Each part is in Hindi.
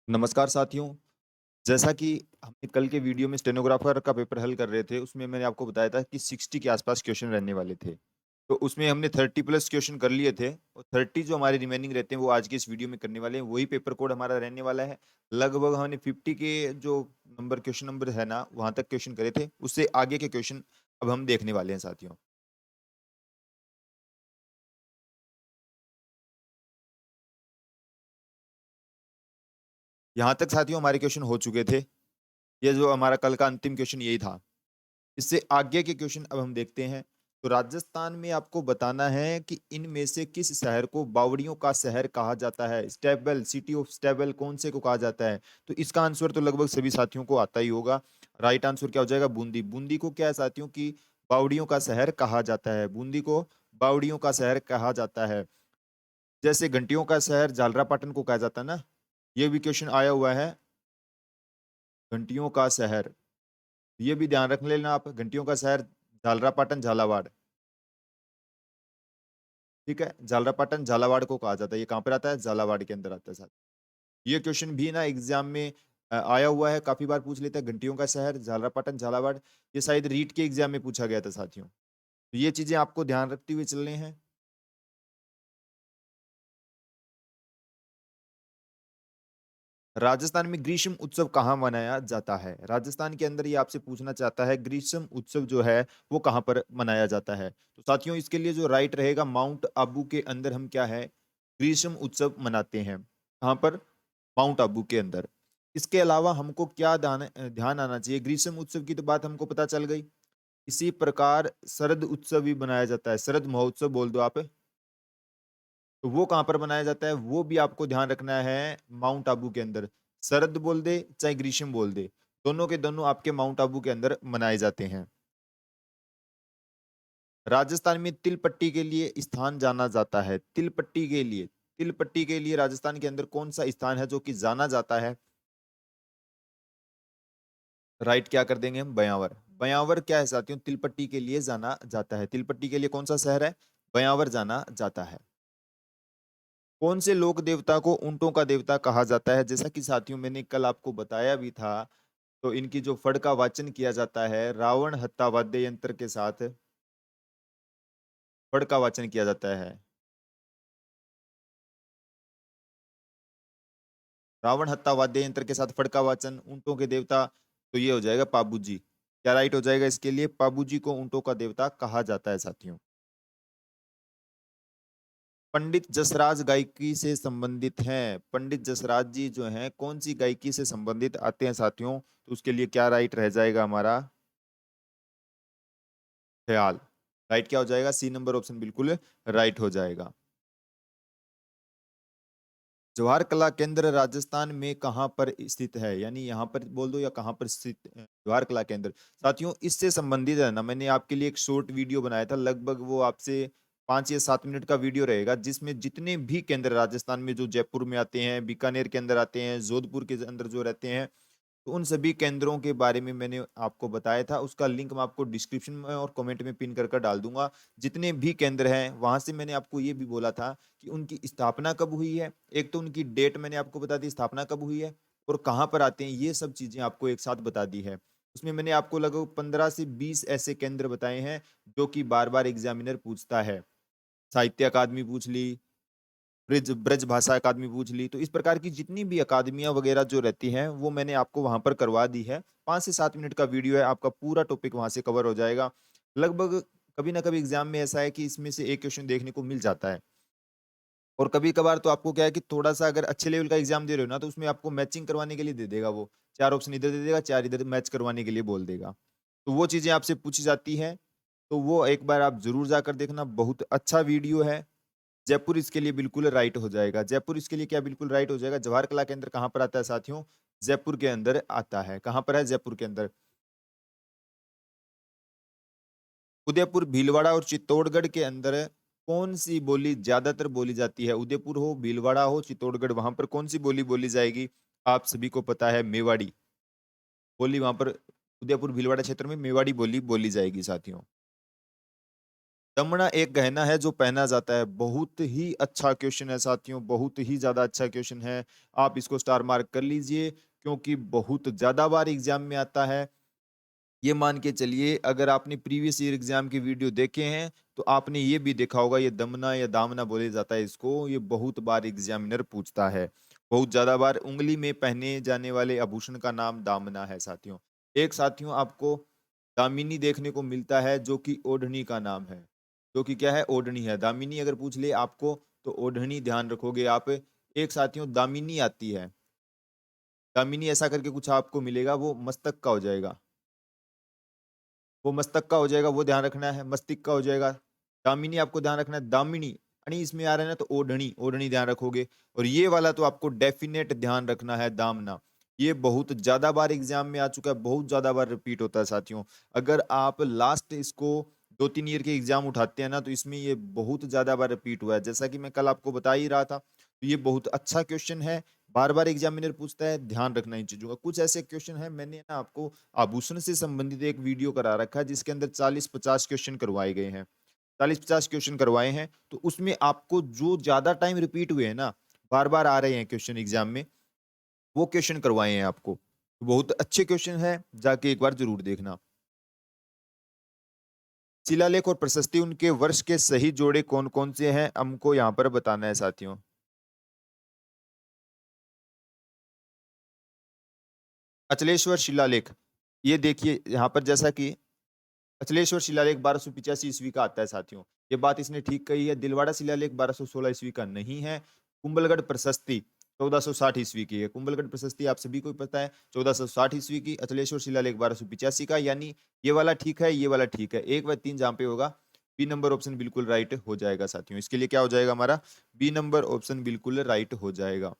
नमस्कार साथियों। जैसा कि हमने कल के वीडियो में स्टेनोग्राफर का पेपर हल कर रहे थे, उसमें मैंने आपको बताया था कि 60 के आसपास क्वेश्चन रहने वाले थे। तो उसमें हमने 30 प्लस क्वेश्चन कर लिए थे और 30 जो हमारे रिमेनिंग रहते हैं, वो आज के इस वीडियो में करने वाले हैं। वही पेपर कोड हमारा रहने वाला है। लगभग हमने 50 के जो क्वेश्चन नंबर है ना, वहाँ तक क्वेश्चन करे थे। उससे आगे के क्वेश्चन अब हम देखने वाले हैं साथियों। यहाँ तक साथियों हमारे क्वेश्चन हो चुके थे। ये जो हमारा कल का अंतिम क्वेश्चन यही था। इससे आगे के क्वेश्चन अब हम देखते हैं। तो राजस्थान में आपको बताना है कि इनमें से किस शहर को बावड़ियों का शहर कहा जाता है। स्टेबल, सिटी ऑफ स्टेबल कौन से को कहा जाता है? तो इसका आंसर तो लगभग सभी साथियों को आता ही होगा। राइट आंसर क्या हो जाएगा? बूंदी। बूंदी को क्या है साथियों की बावड़ियों का शहर कहा जाता है। बूंदी को बावड़ियों का शहर कहा जाता है। जैसे घंटियों का शहर झालरापाटन को कहा जाता है ना, ये भी क्वेश्चन आया हुआ है। घंटियों का शहर, ये भी ध्यान रख लेना आप। घंटियों का शहर झालरापाटन झालावाड़। ठीक है, झालरापाटन झालावाड़ को कहा जाता है। ये कहाँ पर आता है? झालावाड़ के अंदर आता है साहब। ये क्वेश्चन भी ना एग्जाम में आया हुआ है, काफी बार पूछ लेता है। घंटियों का शहर झालरापाटन झालावाड़, ये शायद रीट के एग्जाम में पूछा गया था साथियों। तो ये चीजें आपको ध्यान रखते हुए चलने हैं। राजस्थान में ग्रीष्म उत्सव कहाँ मनाया जाता है? राजस्थान के अंदर ये आपसे पूछना चाहता है, ग्रीष्म उत्सव जो है वो कहाँ पर मनाया जाता है? तो साथियों इसके लिए जो राइट रहेगा, माउंट आबू के अंदर हम क्या है, ग्रीष्म उत्सव मनाते हैं। कहाँ पर? माउंट आबू के अंदर। इसके अलावा हमको क्या ध्यान ध्यान आना चाहिए? ग्रीष्म उत्सव की तो बात हमको पता चल गई। इसी प्रकार शरद उत्सव भी मनाया जाता है। शरद महोत्सव बोल दो आप। तो वो कहाँ पर मनाया जाता है? वो भी आपको ध्यान रखना है, माउंट आबू के अंदर। शरद बोल दे चाहे ग्रीष्म बोल दे, दोनों के दोनों आपके माउंट आबू के अंदर मनाए जाते हैं। राजस्थान में तिल पट्टी के लिए स्थान जाना जाता है। तिल पट्टी के लिए, तिल पट्टी के लिए राजस्थान के अंदर कौन सा स्थान है जो कि जाना जाता है? राइट क्या कर देंगे हम? बयावर। बयावर क्या है साथियों? तिल पट्टी के लिए जाना जाता है। तिल पट्टी के लिए कौन सा शहर है? बयावर जाना जाता है। कौन से लोक देवता को ऊंटों का देवता कहा जाता है? जैसा कि साथियों मैंने कल आपको बताया भी था। तो इनकी जो फड़ का वाचन किया जाता है, रावण हत्ता वाद्य यंत्र के साथ फड़ का वाचन किया जाता है। रावण हत्ता वाद्य यंत्र के साथ फड़ का वाचन, ऊंटों के देवता। तो ये हो जाएगा पाबू जी। क्या राइट हो जाएगा इसके लिए? पाबू जी को ऊंटों का देवता कहा जाता है साथियों। पंडित जसराज गायकी से संबंधित हैं। पंडित जसराज जी जो हैं कौन सी गायकी से संबंधित आते हैं साथियों? तो उसके लिए क्या राइट रह जाएगा हमारा? ख्याल। राइट क्या हो जाएगा? सी नंबर ऑप्शन बिल्कुल राइट हो जाएगा। जवाहर कला केंद्र राजस्थान में कहाँ पर स्थित है? यानी यहाँ पर बोल दो या कहाँ पर स्थित जवाहर कला केंद्र। साथियों इससे संबंधित है ना, मैंने आपके लिए एक शॉर्ट वीडियो बनाया था। लगभग वो आपसे 5 या 7 मिनट का वीडियो रहेगा, जिसमें जितने भी केंद्र राजस्थान में जो जयपुर में आते हैं, बीकानेर के अंदर आते हैं, जोधपुर के अंदर जो रहते हैं, तो उन सभी केंद्रों के बारे में मैंने आपको बताया था। उसका लिंक मैं आपको डिस्क्रिप्शन में और कमेंट में पिन कर डाल दूंगा। जितने भी केंद्र हैं वहां से मैंने आपको ये भी बोला था कि उनकी स्थापना कब हुई है। एक तो उनकी डेट मैंने आपको बता दी, स्थापना कब हुई है, और कहाँ पर आते हैं, ये सब चीजें आपको एक साथ बता दी है। उसमें मैंने आपको लगभग 15 से 20 ऐसे केंद्र बताए हैं जो कि बार बार एग्जामिनर पूछता है। साहित्य अकादमी पूछ ली, ब्रज ब्रज भाषा अकादमी पूछ ली, तो इस प्रकार की जितनी भी अकादमियां वगैरह जो रहती हैं वो मैंने आपको वहां पर करवा दी है। 5 से 7 मिनट का वीडियो है, आपका पूरा टॉपिक वहां से कवर हो जाएगा। लगभग कभी ना कभी एग्जाम में ऐसा है कि इसमें से एक क्वेश्चन देखने को मिल जाता है। और कभी कभार तो आपको क्या है कि थोड़ा सा अगर अच्छे लेवल का एग्जाम दे रहे हो ना, तो उसमें आपको मैचिंग करवाने के लिए दे देगा। वो 4 ऑप्शन इधर दे देगा, 4 इधर, मैच करवाने के लिए बोल देगा। तो वो चीजें आपसे पूछी जाती हैं। तो वो एक बार आप जरूर जाकर देखना, बहुत अच्छा वीडियो है। जयपुर इसके लिए बिल्कुल राइट हो जाएगा। जयपुर इसके लिए क्या बिल्कुल राइट हो जाएगा? जवाहर कला केंद्र कहाँ पर आता है साथियों? जयपुर के अंदर आता है। कहाँ पर है? जयपुर के अंदर। उदयपुर, भीलवाड़ा और चित्तौड़गढ़ के अंदर कौन सी बोली ज्यादातर बोली जाती है? उदयपुर हो, भीलवाड़ा हो, चित्तौड़गढ़, वहां पर कौन सी बोली बोली जाएगी? आप सभी को पता है, मेवाड़ी बोली वहां पर। उदयपुर भीलवाड़ा क्षेत्र में मेवाड़ी बोली बोली जाएगी साथियों। दमना एक गहना है जो पहना जाता है। बहुत ही अच्छा क्वेश्चन है साथियों, बहुत ही ज़्यादा अच्छा क्वेश्चन है। आप इसको स्टार मार्क कर लीजिए क्योंकि बहुत ज़्यादा बार एग्ज़ाम में आता है। ये मान के चलिए अगर आपने प्रीवियस ईयर एग्ज़ाम के वीडियो देखे हैं, तो आपने ये भी देखा होगा ये दमना या दामना बोले जाता है इसको, ये बहुत बार एग्ज़ामिनर पूछता है। बहुत ज़्यादा बार उँगली में पहने जाने वाले आभूषण का नाम दामना है साथियों। एक साथियों आपको दामिनी देखने को मिलता है जो कि ओढ़नी का नाम है। जो कि क्या है? ओढ़नी है। दामिनी अगर पूछ ले आपको तो ओढ़नी ध्यान रखोगे आप। एक साथियों दामिनी आती है। दामिनी ऐसा करके कुछ आपको मिलेगा वो मस्तक का हो जाएगा। वो मस्तक का हो जाएगा, वो ध्यान रखना है, मस्तिष्क का हो जाएगा। दामिनी आपको ध्यान रखना है, दामिनी, अणी इसमें आ रहा है ना तो ओढ़नी, ओढ़नी ध्यान रखोगे। और ये वाला तो आपको डेफिनेट ध्यान रखना है दामना। ये बहुत ज़्यादा बार एग्ज़ाम में आ चुका है, बहुत ज़्यादा बार रिपीट होता है साथियों। अगर आप लास्ट इसको 2-3 ईयर के एग्ज़ाम उठाते हैं ना तो इसमें ये बहुत ज़्यादा बार रिपीट हुआ है। जैसा कि मैं कल आपको बता ही रहा था, तो ये बहुत अच्छा क्वेश्चन है, बार-बार एग्ज़ामिनर पूछता है, ध्यान रखना इन चीज़ों का। कुछ ऐसे क्वेश्चन हैं मैंने ना आपको आभूषण से संबंधित एक वीडियो करा रखा है जिसके अंदर 40-50 क्वेश्चन करवाए गए हैं। 40-50 क्वेश्चन करवाए हैं, तो उसमें आपको जो ज़्यादा टाइम रिपीट हुए हैं ना, बार-बार आ रहे हैं क्वेश्चन एग्ज़ाम में, वो क्वेश्चन करवाए हैं आपको। तो बहुत अच्छे क्वेश्चन हैं, जाके एक बार ज़रूर देखना। शिलालेख और प्रशस्ति उनके वर्ष के सही जोड़े कौन-कौन से हैं, हमको यहाँ पर बताना है साथियों। अचलेश्वर शिलालेख, ये देखिए यहाँ पर जैसा कि अचलेश्वर शिलालेख 1285 ईस्वी का आता है साथियों। ये बात इसने ठीक कही है। दिलवाड़ा शिलालेख 1216 ईस्वी का नहीं है। कुंभलगढ़ प्रशस्ति 1460 ईस्वी की है। कुंभलगढ़ प्रशस्ति आप सभी को ही पता है 1460 ईस्वी की। अचलेश्वर शिलालेख 1285 का, यानी ये वाला ठीक है, ये वाला ठीक है। 1 व 3 जहाँ पे होगा, बी नंबर ऑप्शन बिल्कुल राइट हो जाएगा साथियों। इसके लिए क्या हो जाएगा हमारा? बी नंबर ऑप्शन बिल्कुल राइट हो जाएगा।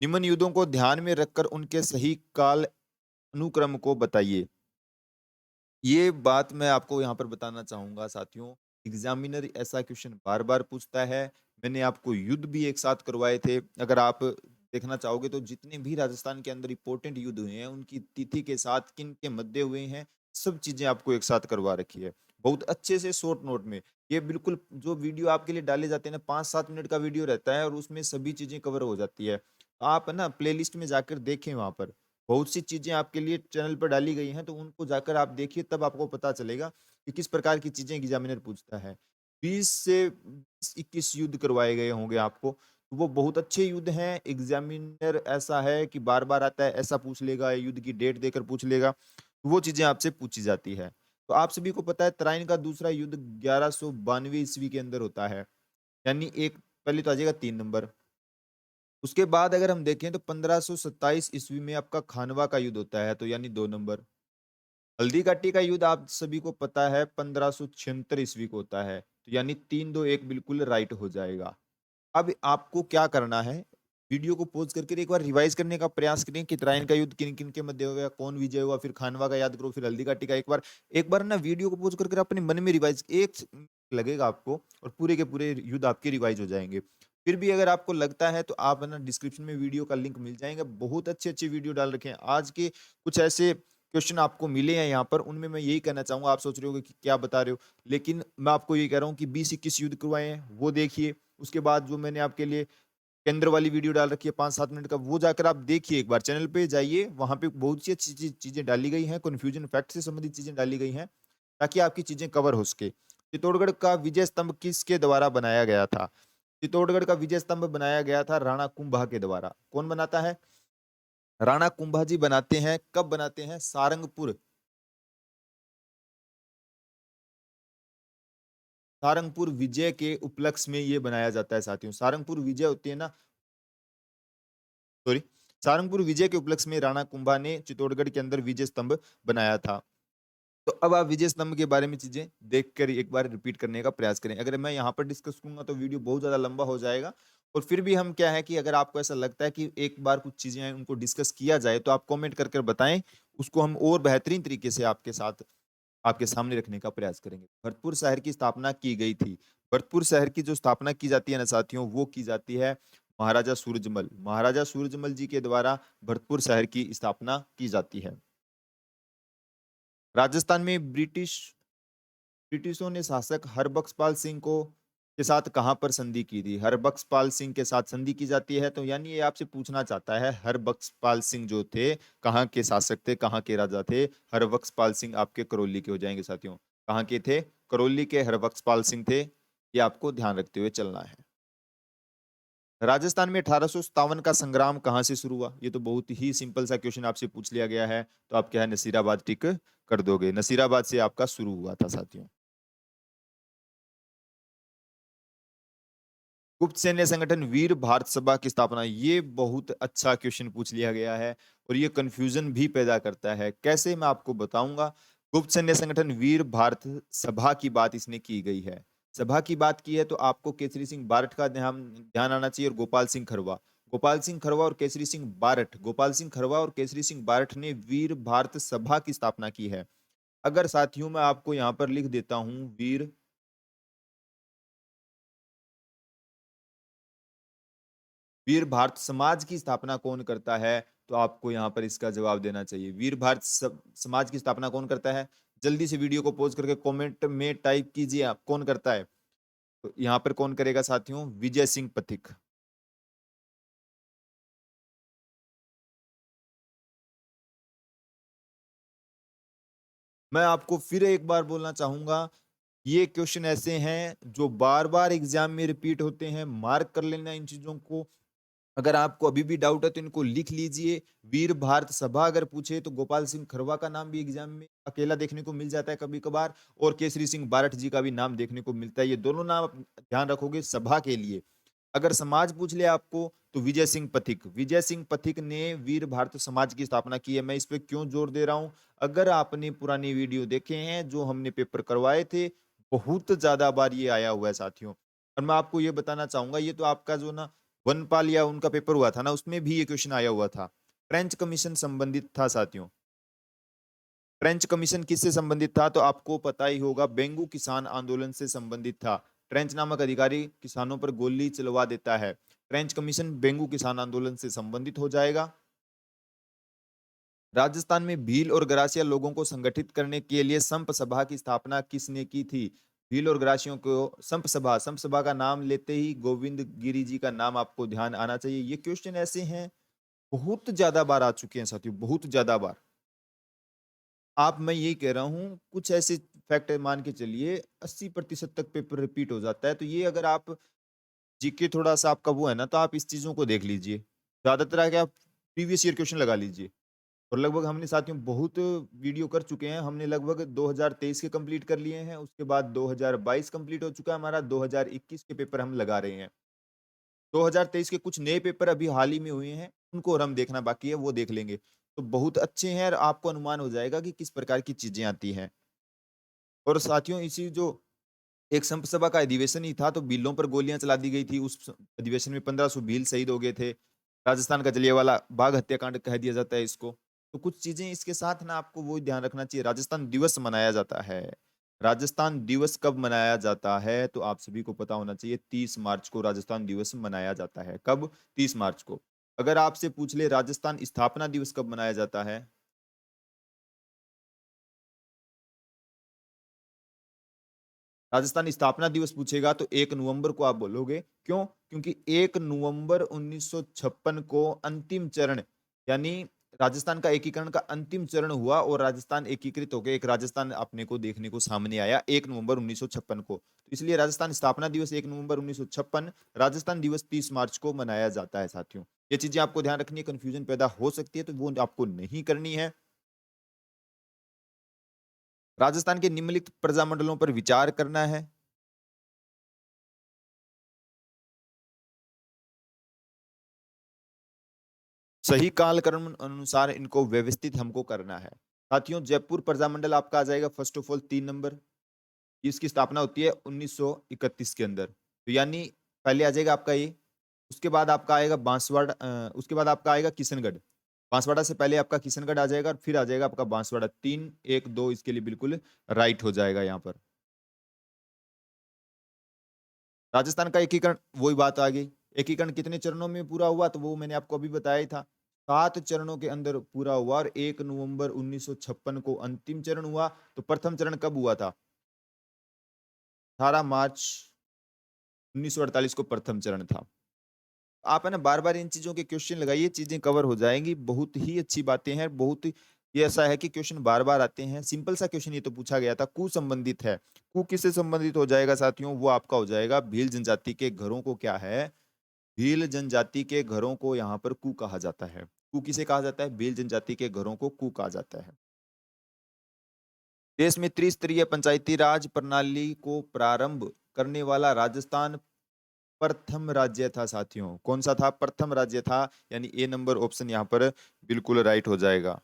निम्न युद्धों को ध्यान में रखकर उनके सही काल अनुक्रम को बताइए। ये बात मैं आपको यहाँ पर बताना चाहूँगा साथियों, एग्ज़ामिनर ऐसा क्वेश्चन बार-बार पूछता है। मैंने आपको युद्ध भी एक साथ करवाए थे। अगर आप देखना चाहोगे तो जितने भी राजस्थान के अंदर इम्पोर्टेंट युद्ध हुए हैं, उनकी तिथि के साथ किन के मध्य हुए हैं, सब चीज़ें आपको एक साथ करवा रखी है। बहुत अच्छे से शॉर्ट नोट में। ये बिल्कुल जो वीडियो आपके लिए डाले जाते हैं ना 5-7 मिनट का वीडियो रहता है और उसमें सभी चीज़ें कवर हो जाती है। आप ना प्लेलिस्ट में जाकर देखें वहाँ पर। बहुत सी चीज़ें आपके लिए चैनल पर डाली गई हैं, तो उनको जाकर आप देखिए तब आपको पता चलेगा कि किस प्रकार की चीज़ें एग्ज़ामिनर पूछता है। 20 से 21 युद्ध करवाए गए होंगे आपको, तो वो बहुत अच्छे युद्ध हैं। एग्ज़ामिनर ऐसा है कि बार-बार आता है, ऐसा पूछ लेगा, युद्ध की डेट देकर पूछ लेगा, तो वो चीज़ें आपसे पूछी जाती है। तो आप सभी को पता है तराइन का दूसरा युद्ध 1192 ईस्वी के अंदर होता है, यानी एक पहले तो आ जाएगा 3 नंबर। उसके बाद अगर हम देखें तो 1527 ईस्वी में आपका खानवा का युद्ध होता है, तो यानी 2 नंबर। हल्दी घाटी का युद्ध आप सभी को पता है 1576 ईस्वी को होता है, तो यानी 3-2-1 बिल्कुल राइट हो जाएगा। अब आपको क्या करना है, वीडियो को पॉज़ करके एक बार रिवाइज़ करने का प्रयास करें कि तराइन का युद्ध किन-किन के मध्य हुआ, कौन विजय हुआ, फिर खानवा का याद करो, फिर हल्दी घाटी का एक बार ना वीडियो को पॉज़ करके अपने मन में रिवाइज़ एक लगेगा आपको और पूरे के पूरे युद्ध आपके रिवाइज़ हो जाएँगे। फिर भी अगर आपको लगता है तो आप है ना डिस्क्रिप्शन में वीडियो का लिंक मिल जाएगा। बहुत अच्छे-अच्छे वीडियो डाल रखे हैं। आज के कुछ ऐसे क्वेश्चन आपको मिले हैं यहाँ पर, उनमें मैं यही कहना चाहूँगा, आप सोच रहे होंगे कि क्या बता रहे हो? लेकिन मैं आपको ये कह रहा हूँ कि 20-21 युद्ध करवाए हैं, वो देखिए। उसके बाद जो मैंने आपके लिए केंद्र वाली वीडियो डाल रखी है 5-7 मिनट का, वो जाकर आप देखिए एक बार, चैनल पे जाइए, वहाँ पे बहुत सी अच्छी चीज़ें डाली गई हैं, कन्फ्यूजन फैक्ट से संबंधित चीज़ें डाली गई हैं, ताकि आपकी चीज़ें कवर हो सके। चित्तौड़गढ़ का विजय स्तंभ किसके द्वारा बनाया गया था? चित्तौड़गढ़ का विजय स्तंभ बनाया गया था राणा कुंभा के द्वारा। कौन बनाता है? राणा कुंभा जी बनाते हैं। कब बनाते हैं? सारंगपुर विजय के उपलक्ष्य में ये बनाया जाता है साथियों। सारंगपुर विजय होती है ना, सॉरी, सारंगपुर विजय के उपलक्ष्य में राणा कुंभा ने चित्तौड़गढ़ के अंदर विजय स्तंभ बनाया था। तो अब आप विजय स्तंभ के बारे में चीजें देखकर एक बार रिपीट करने का प्रयास करें। अगर मैं यहाँ पर डिस्कस करूंगा तो वीडियो बहुत ज्यादा लंबा हो जाएगा। और फिर भी हम क्या है कि अगर आपको ऐसा लगता है कि एक बार कुछ चीजें हैं उनको डिस्कस किया जाए तो आप कमेंट कर कर बताएं। उसको हम और बेहतरीन तरीके से आपके साथ आपके सामने रखने का प्रयास करेंगे। भरतपुर शहर की स्थापना की गई थी। भरतपुर शहर की जो स्थापना की जाती है ना साथियों, वो की जाती है महाराजा सूरजमल। महाराजा सूरजमल जी के द्वारा भरतपुर शहर की स्थापना की जाती है। राजस्थान में ब्रिटिश ब्रिटिशों ने शासक हरबख्शपाल सिंह को के साथ कहाँ पर संधि की थी? हरबख्शपाल सिंह के साथ संधि की जाती है, तो यानी ये आपसे पूछना चाहता है हरबख्शपाल सिंह जो थे, कहाँ के शासक थे, कहाँ के राजा थे? हरबख्शपाल सिंह आपके करौली के हो जाएँगे साथियों। कहाँ के थे? करौली के हरबख्शपाल सिंह थे। ये आपको ध्यान रखते हुए चलना है। राजस्थान में 1857 का संग्राम कहाँ से शुरू हुआ? ये तो बहुत ही सिंपल सा क्वेश्चन आपसे पूछ लिया गया है, तो आप क्या है नसीराबाद टिक कर दोगे। नसीराबाद से आपका शुरू हुआ था साथियों। गुप्त सैन्य संगठन वीर भारत सभा की स्थापना, ये बहुत अच्छा क्वेश्चन पूछ लिया गया है और ये कंफ्यूजन भी पैदा करता है। कैसे, मैं आपको बताऊंगा। गुप्त सैन्य संगठन वीर भारत सभा की बात इसने की गई है। सभा की बात की है तो आपको केसरी सिंह बारठ का ध्यान ध्यान आना चाहिए और गोपाल सिंह खरवा। गोपाल सिंह खरवा और केसरी सिंह बारठ, गोपाल सिंह खरवा और केसरी सिंह बारठ ने वीर भारत सभा की स्थापना की है। अगर साथियों मैं आपको यहाँ पर लिख देता हूँ वीर भारत समाज की स्थापना कौन करता है, तो आपको यहाँ पर इसका जवाब देना चाहिए। वीर भारत समाज की स्थापना कौन करता है? जल्दी से वीडियो को पॉज करके कमेंट में टाइप कीजिए आप कौन करता है। तो यहाँ पर कौन करेगा साथियों? विजय सिंह पथिक। मैं आपको फिर एक बार बोलना चाहूंगा, ये क्वेश्चन ऐसे हैं जो बार बार एग्जाम में रिपीट होते हैं, मार्क कर लेना इन चीजों को। अगर आपको अभी भी डाउट है तो इनको लिख लीजिए। वीर भारत सभा अगर पूछे तो गोपाल सिंह खरवा का नाम भी एग्जाम में अकेला देखने को मिल जाता है कभी कभार, और केसरी सिंह बारठ जी का भी नाम देखने को मिलता है। ये दोनों नाम आप ध्यान रखोगे सभा के लिए। अगर समाज पूछ ले आपको तो विजय सिंह पथिक, विजय सिंह पथिक ने वीर भारत समाज की स्थापना की है। मैं इस पे क्यों जोर दे रहा हूं? अगर आपने पुरानी वीडियो देखे हैं जो हमने पेपर करवाए थे, बहुत ज्यादा बार ये आया हुआ है साथियों। और मैं आपको ये बताना चाहूंगा, ये तो आपका जो ना वनपाल या उनका पेपर हुआ था ना, उसमें भी ये क्वेश्चन आया हुआ था। फ्रेंच कमीशन संबंधित था साथियों। फ्रेंच कमीशन किससे संबंधित था? तो आपको पता ही होगा, बेंगू किसान आंदोलन से संबंधित था। फ्रेंच नामक अधिकारी किसानों पर गोली चलवा देता है। फ्रेंच कमीशन बेंगू किसान आंदोलन से संबंधित हो जाएगा। राजस्थान में भील और गरासिया लोगों को संगठित करने के लिए संप सभा की स्थापना किसने की थी? भील और गरासियों को संप सभा का नाम लेते ही गोविंद गिरी जी का नाम आपको ध्यान आना चाहिए। ये क्वेश्चन ऐसे हैं, बहुत ज्यादा बार आ चुके हैं साथियों, बहुत ज्यादा बार। आप, मैं यही कह रहा हूँ, कुछ ऐसे फैक्ट मान के चलिए 80% तक पेपर रिपीट हो जाता है। तो ये अगर आप जीके थोड़ा सा आपका वो है ना, तो आप इस चीजों को देख लीजिए। ज्यादातर आके आप प्रीवियस ईयर क्वेश्चन लगा लीजिए। और लगभग हमने साथियों बहुत वीडियो कर चुके हैं। हमने लगभग 2023 के कंप्लीट कर लिए हैं, उसके बाद 2022 कंप्लीट हो चुका है हमारा, 2021 के पेपर हम लगा रहे हैं। 2023 के कुछ नए पेपर अभी हाल ही में हुए हैं, उनको और हम देखना बाकी है, वो देख लेंगे। तो बहुत अच्छे हैं और आपको अनुमान हो जाएगा कि किस प्रकार की चीजें आती हैं। और साथियों इसी जो एक संप सभा का अधिवेशन ही था, तो भीलों पर गोलियां चला दी गई थी। उस अधिवेशन में 1500 भील शहीद हो गए थे। राजस्थान का जलियांवाला बाग हत्याकांड कह दिया जाता है इसको। तो कुछ चीजें इसके साथ ना आपको वो ध्यान रखना चाहिए। राजस्थान दिवस मनाया जाता है। राजस्थान दिवस कब मनाया जाता है? तो आप सभी को पता होना चाहिए, 30 मार्च को राजस्थान दिवस मनाया जाता है। कब? 30 मार्च को। अगर आपसे पूछ ले राजस्थान स्थापना दिवस कब मनाया जाता है? राजस्थान स्थापना दिवस पूछेगा तो 1 नवंबर को आप बोलोगे। क्यों? क्योंकि 1 नवंबर 1956 को अंतिम चरण, यानी राजस्थान का एकीकरण का अंतिम चरण हुआ और राजस्थान एकीकृत होकर एक राजस्थान अपने को देखने को सामने आया 1 नवंबर 1956 को। तो इसलिए राजस्थान स्थापना दिवस 1 नवंबर 1956, राजस्थान दिवस 30 मार्च को मनाया जाता है साथियों। ये चीजें आपको ध्यान रखनी है, कंफ्यूजन पैदा हो सकती है तो वो आपको नहीं करनी है। राजस्थान के निम्नलिखित प्रजामंडलों पर विचार करना है। सही कालक्रम अनुसार इनको व्यवस्थित हमको करना है। साथियों जयपुर प्रजामंडल आपका आ जाएगा फर्स्ट ऑफ ऑल 3 नंबर। इसकी स्थापना होती है 1931 के अंदर, तो यानी पहले आ जाएगा आपका ये। उसके बाद आपका आएगा बांसवाड़ा, उसके बाद आपका आएगा किशनगढ़। बांसवाड़ा से पहले आपका किशनगढ़ आ जाएगा और फिर आ जाएगा आपका बांसवाड़ा। 3 1 2 इसके लिए बिल्कुल राइट हो जाएगा यहाँ पर। राजस्थान का एकीकरण, वही बात आ गई। एकीकरण कितने चरणों में पूरा हुआ? तो वो मैंने आपको अभी बताया ही था, 7 चरणों के अंदर पूरा हुआ और 1 नवंबर 1956 को अंतिम चरण हुआ। तो प्रथम चरण कब हुआ था? 18 मार्च 1948 को प्रथम चरण था। आप है ना बार-बार इन चीज़ों के क्वेश्चन लगाइए, चीज़ें कवर हो जाएँगी। बहुत ही अच्छी बातें हैं, बहुत ही ये ऐसा है कि क्वेश्चन बार-बार आते हैं। सिंपल सा क्वेश्चन ये तो पूछा गया था, कु संबंधित है। कु किससे संबंधित हो जाएगा साथियों? वो आपका हो जाएगा भील जनजाति के घरों को क्या है? भील जनजाति के घरों को यहाँ पर कु कहा जाता है। कु किसे कहा जाता है? भील जनजाति के घरों को कु कहा जाता है। देश में त्रिस्तरीय पंचायती राज प्रणाली को प्रारंभ करने वाला राजस्थान प्रथम राज्य था साथियों। कौन सा था? प्रथम राज्य था, यानी ए नंबर ऑप्शन यहाँ पर बिल्कुल राइट हो जाएगा।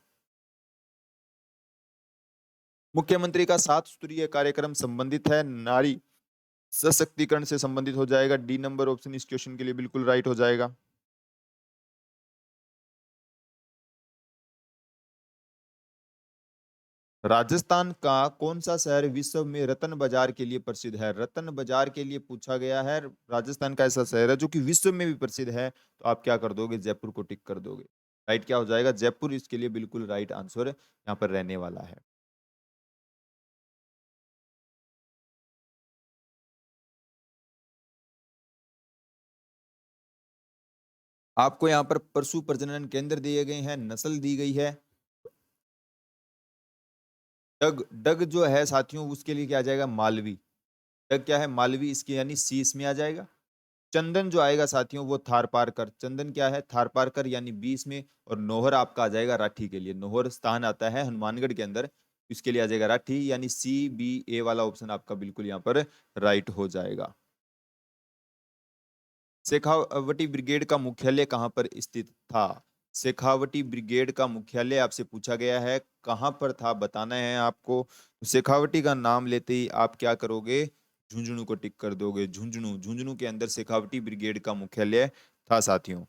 मुख्यमंत्री का 7 सूत्रीय कार्यक्रम संबंधित है नारी सशक्तिकरण से संबंधित हो जाएगा। डी नंबर ऑप्शन इस क्वेश्चन के लिए बिल्कुल राइट हो जाएगा। राजस्थान का कौन सा शहर विश्व में रत्न बाजार के लिए प्रसिद्ध है? रत्न बाजार के लिए पूछा गया है। राजस्थान का ऐसा शहर है जो कि विश्व में भी प्रसिद्ध है, तो आप क्या कर दोगे? जयपुर को टिक कर दोगे। राइट क्या हो जाएगा? जयपुर इसके लिए बिल्कुल राइट आंसर यहाँ पर रहने वाला है। आपको यहाँ पर पशु प्रजनन केंद्र दिए गए हैं, नस्ल दी गई है। डग डग जो है साथियों उसके लिए क्या आ जाएगा? मालवी। डग क्या है? मालवी, इसके यानी सी इसमें आ जाएगा। चंदन जो आएगा साथियों वो थार पारकर। चंदन क्या है? थार पारकर, यानी 20 में। और नोहर आपका आ जाएगा राठी के लिए। नोहर स्थान आता है हनुमानगढ़ के अंदर, इसके लिए आ जाएगा राठी, यानी सी बी ए वाला ऑप्शन आपका बिल्कुल यहाँ पर राइट हो जाएगा। शेखावटी ब्रिगेड का मुख्यालय कहाँ पर स्थित था? शेखावटी ब्रिगेड का मुख्यालय आपसे पूछा गया है, कहाँ पर था बताना है आपको। तो शेखावटी का नाम लेते ही आप क्या करोगे? झुंझुनू को टिक कर दोगे। झुंझुनू, झुंझुनू के अंदर शेखावटी ब्रिगेड का मुख्यालय था साथियों।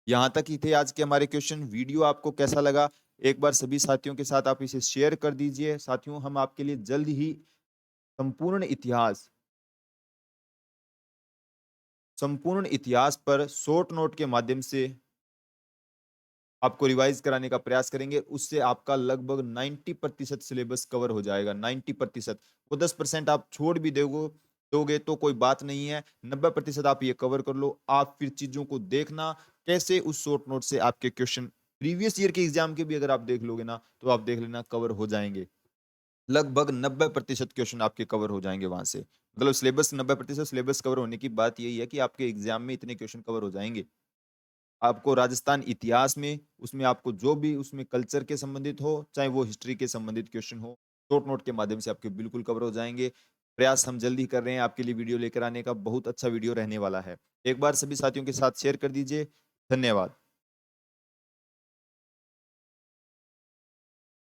यहाँ तक ही थे आज के हमारे क्वेश्चन। वीडियो आपको कैसा लगा? एक बार सभी साथियों के साथ आप इसे शेयर कर दीजिए। साथियों हम आपके लिए जल्द ही संपूर्ण इतिहास संपूर्ण इतिहास पर शॉर्ट नोट के माध्यम से आपको रिवाइज कराने का प्रयास करेंगे। उससे आपका लगभग 90% सिलेबस कवर हो जाएगा। 90%। वो 10% आप छोड़ भी दोगे तो कोई बात नहीं है। 90% आप ये कवर कर लो। आप फिर चीजों को देखना कैसे उस शॉर्ट नोट से आपके क्वेश्चन प्रीवियस ईयर के एग्जाम के भी अगर आप देख लोगे ना, तो आप देख लेना कवर हो जाएंगे। लगभग 90% क्वेश्चन आपके कवर हो जाएंगे वहां से। मतलब सिलेबस 90% सिलेबस कवर होने की बात यही है कि आपके एग्जाम में इतने क्वेश्चन कवर हो जाएंगे। आपको राजस्थान इतिहास में उसमें आपको जो भी उसमें कल्चर के संबंधित हो, चाहे वो हिस्ट्री के संबंधित क्वेश्चन हो, शॉर्ट नोट के माध्यम से आपके बिल्कुल कवर हो जाएंगे। प्रयास हम जल्दी कर रहे हैं आपके लिए वीडियो लेकर आने का। बहुत अच्छा वीडियो रहने वाला है। एक बार सभी साथियों के साथ शेयर कर दीजिए। धन्यवाद।